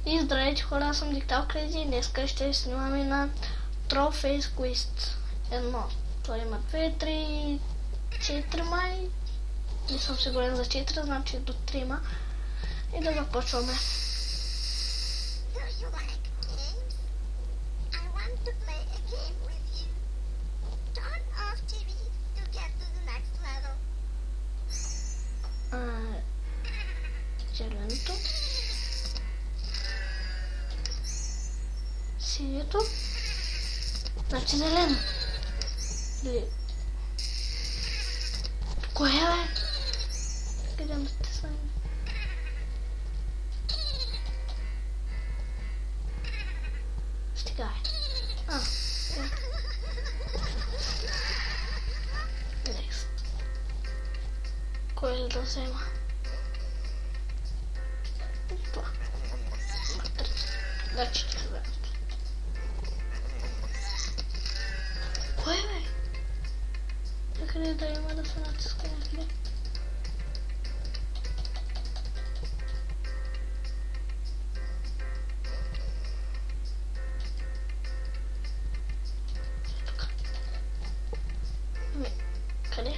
И здравейте хора, аз съм Диктал Crazy и днеска ще снимаме на Troll Face Quest 1. Това има 2, 3, 4 май. Не съм сигурен за 4, значи до 3 има. И да започваме. Зеленото. Синето. Значи зелено. Или... Кое бе? Къде да сте с нами? Стигай. Next. Кое да взема? Това. Значи ще взема. Кое бе? Къде да има да се натиска някъде? Тук. Къде?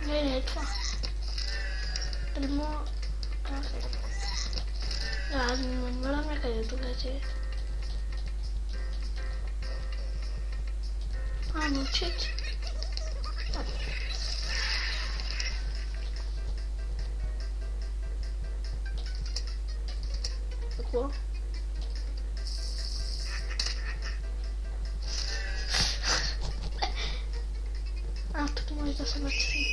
Не е това. Дали мога... аз не намирам някъде тук е. Научите. Какво? Тук може да се натисне.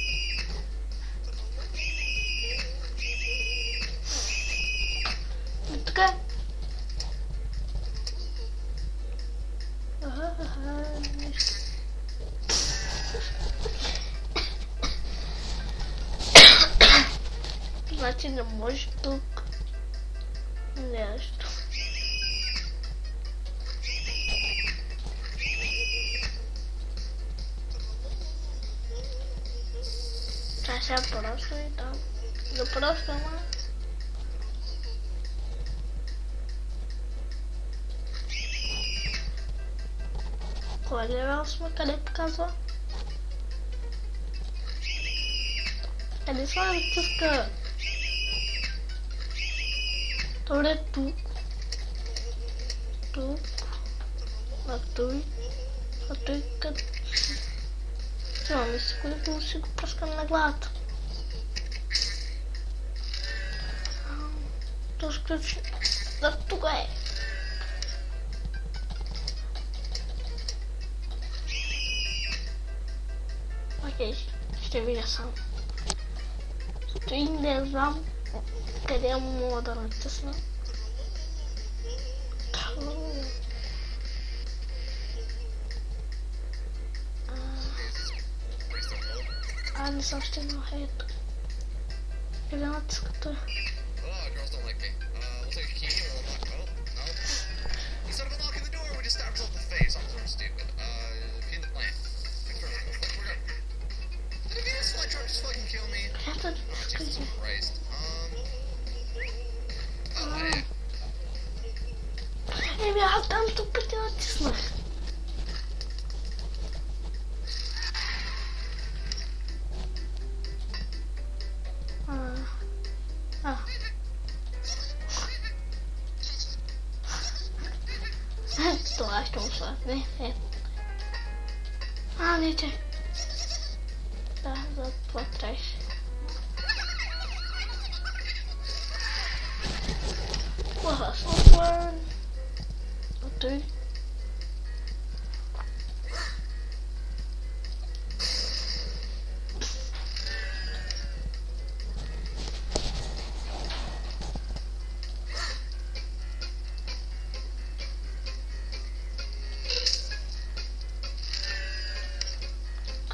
Така. Нещо. Значи не може тук нещо. Сега просто и там. Да просто ма. Кой левел сме? Къде показва? Къде сме натиска? Добре, тук. Тук. А той като... Това ми се което си го пръскам на главата. То сключи. Да, тук е. Окей, ще видя сам. Стои не знам къде мога да натисна. Не съм стигнал ето. Къде натиска той? Аз там тук пъти натиснах. Това ще усва. Не, е. Не че. Да, за това трябваше. Супер. Окей.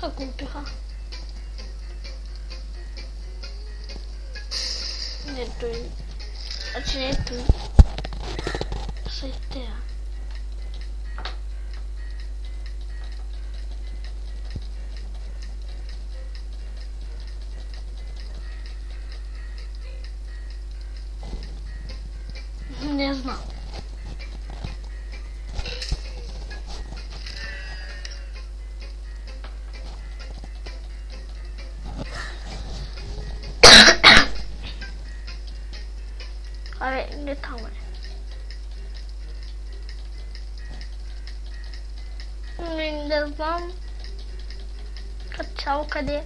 Как го убиха? Не той. Значи не той. След тея. Не знам. Аре, не там е. Не знам. Като цяло къде?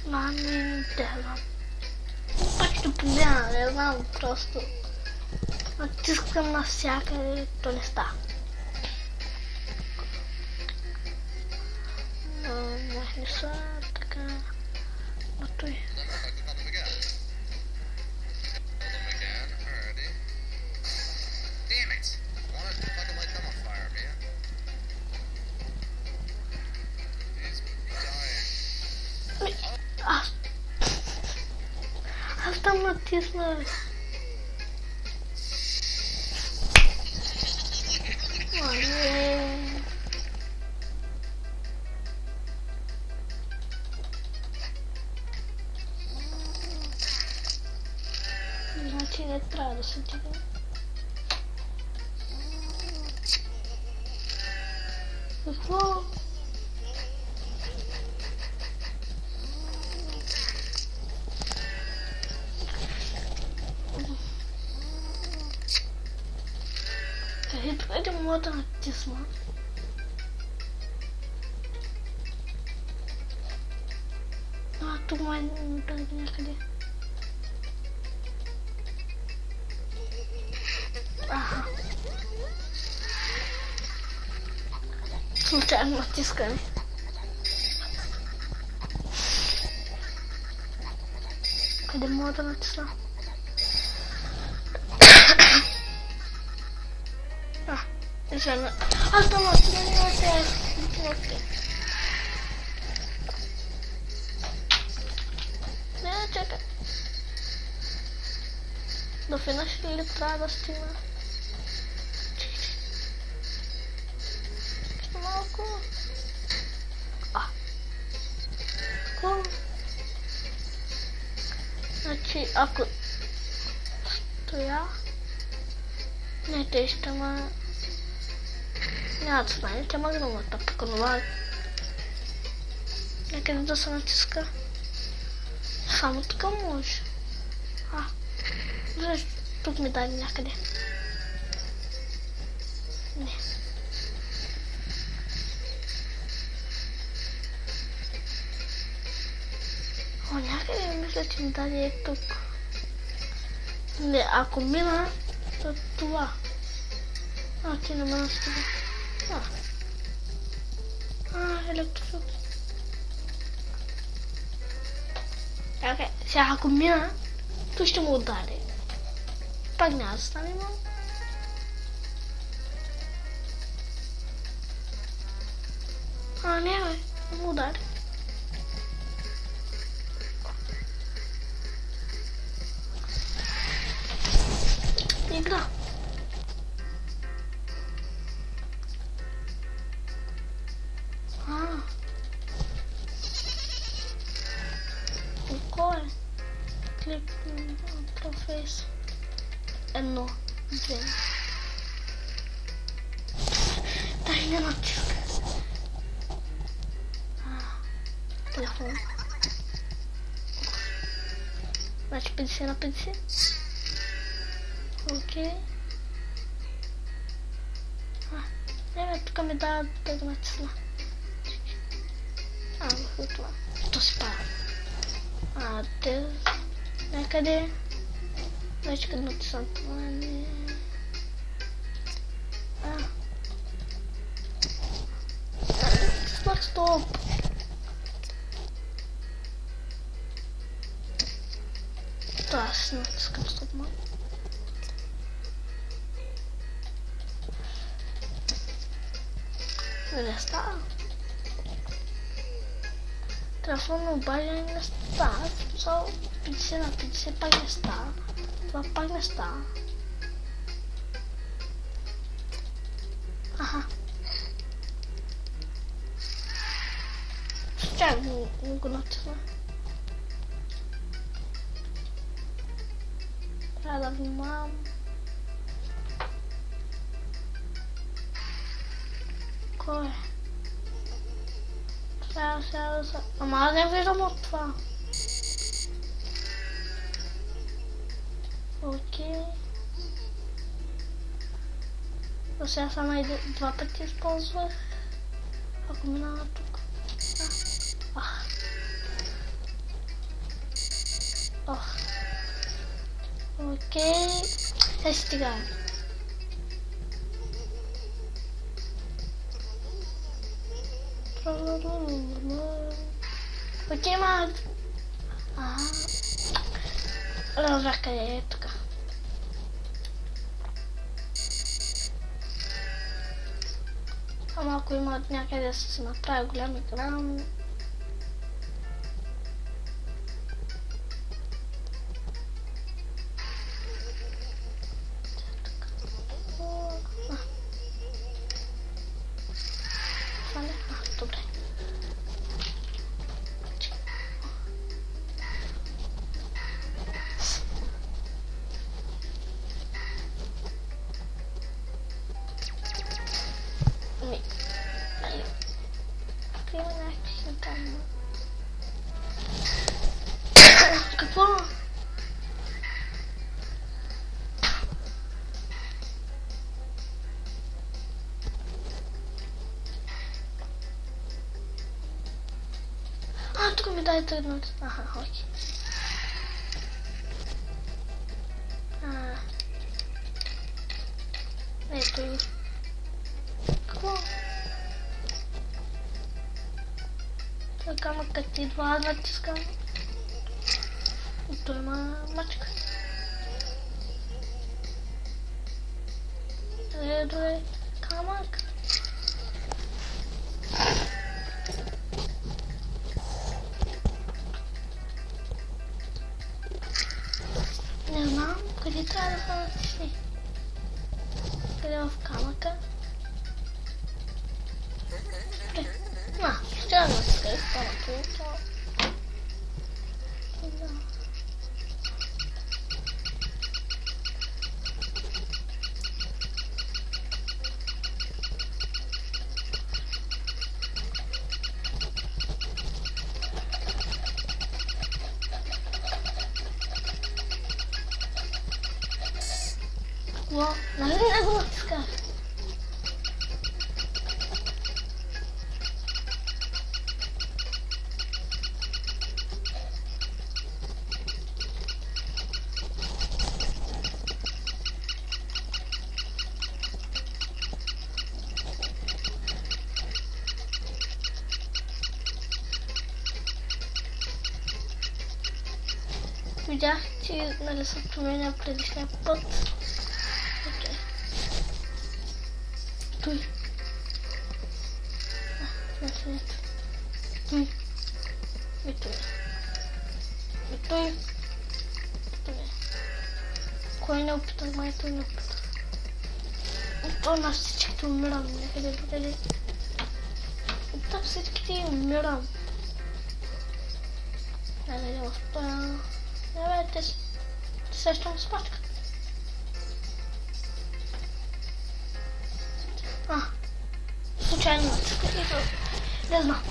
Не знам. Пак ще погледна, не знам, просто натискам навсякъде, то не става. Не са така. Но той. Аз там натисна. Значи не трябва да се дигам. Какво? Къде мога да натисна? Тук май някъде. Аха. Случайно натискане. Къде мога да натисна? Жена. Аз да натисна, не чакай. До финиш ли трябва да стигна? Ще малко. Какво? Значи, ако стоя... Не, те ще ма... Няма да знае, тя ма громата, пък това... Някъде да се натиска. Само така може. Защо тук ми дай някъде? Не. Някъде мисля, че ми даде е тук. Не, ако мина, то това. Ти не мина с това. Електросъд. Окей, сега ако мина, то ще му удари. Пак няма да стане, но... не, бе, му удари. Игра. Кой е? Клик интерфейс. 1, 2. Дай не натиска. Телефон. Значи 50 на 50. Окей. Не, тук ми дава да го натисна. Върху това. То си пада. Те... Някъде... Вече като натисна това не... Натиснах стоп. Това аз натискам стоп малко. Не става. Телефонно обаждане не става. Само 50 на 50 пак не става. Това пак не става. Чакай, не го натисна. Трябва да внимавам. Кой е? Трябва сега да са... Ама аз не виждам от това. Окей. Но сега само два пъти използвах. Ако минава тук. Ах. Ох. Окей. Стигаем. Окей, ма... Разбрах къде е тук. Ама ако има някъде да се направи голям екран... Добре. Има някакви там. Какво? Тук ми дай тръгнат. Аха, окей. Ето и. Какво? Това камъкът идва, натискам. И той има мачка. Добре, камък. Не знам къде трябва да се натисне. Къде в камъка? Ще да натиска и камъка. Wow, нали не го натисках? Видях, че нали се променя предишния път. Окей. Той. Значи ето. Той. И той. И той. Той. Кой не опита, май той не опита. И то на всичките умирам някъде дори. И там всичките умирам. Нали в това... Те сещам с пачката. Случайно натисках и не знам.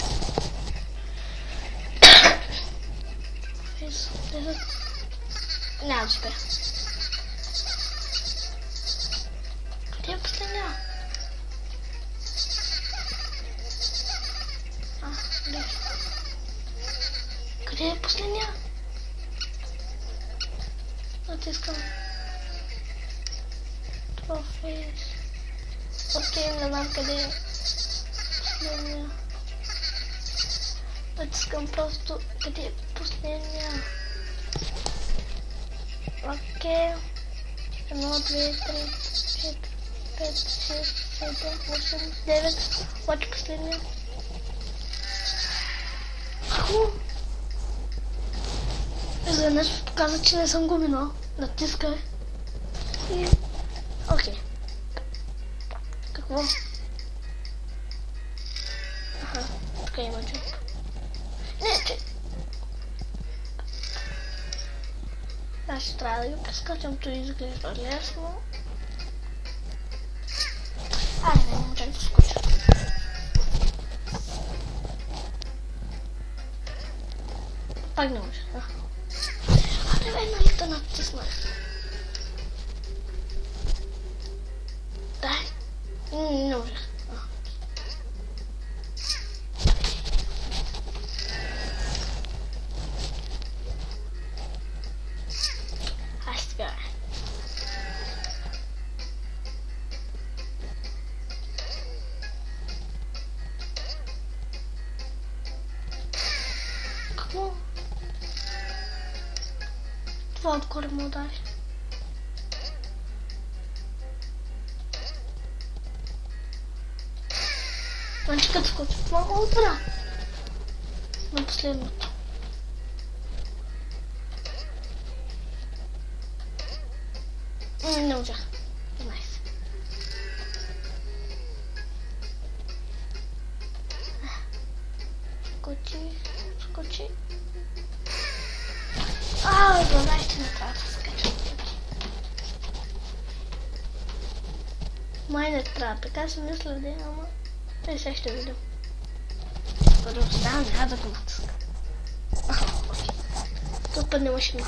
Няма да успея. Къде е последния? Къде е последния? Натискам. Трофейс. Окей, не знам къде е последния. Натискам просто къде е последния. Окей. 1, 2, 3, 4, 5, 6, 7, 8, 9. Обаче последния. Какво? Изведнъж каза, че не съм го минал. Натискай. И... Окей. Какво? Аха, тук има човек. Не, че... Значи трябва да ги прескачам, то изглежда лесно. Айде, не можем да скоча. Пак не може. Абе, нали да натисна? Дай. Не може. Ай, сега е. Какво? Това отгоре му дай. Значи като скоча много утра. На последното. Не можах. Найс. Скочи. Наистина трябва да скачам. Май не трябва, така си мисля да е, ама... Сега ще видим. Първо оставам, няма да го натиска. Тук падне машина.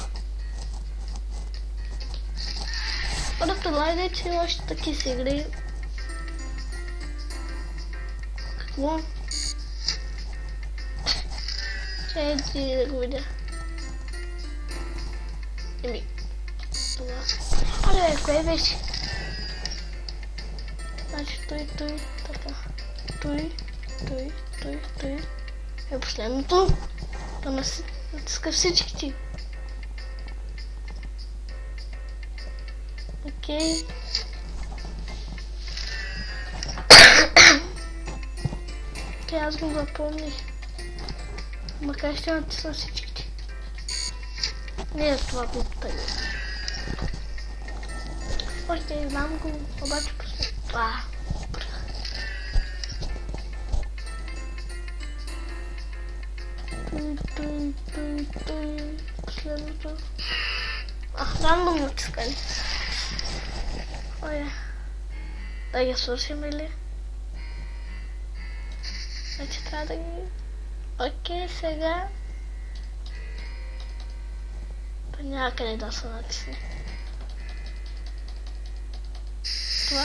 Първо предлагай, че има още таки си игри. Какво? Чай да го видя. Еми, това. Абе, кое беше? Значи той, така. Той. Е последното. Да натиска всички. Окей. Аз го запомних. Макар ще натисна всичките. Не е това глупата игра. Още знам го, обаче после това. Последното. Рандом натискали. Оя. Да ги свършим или? Значи трябва да ги... Окей, сега... То няма къде да се натисне. Това?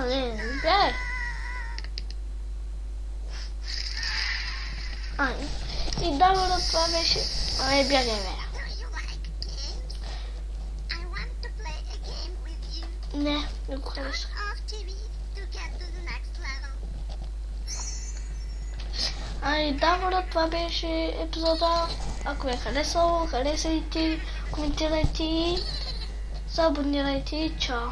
Не бягай. И да, това беше... бягай, бе. Не го хареса. Да, това беше епизода. Ако ви е харесало, харесайте, коментирайте и се абонирайте. Чао!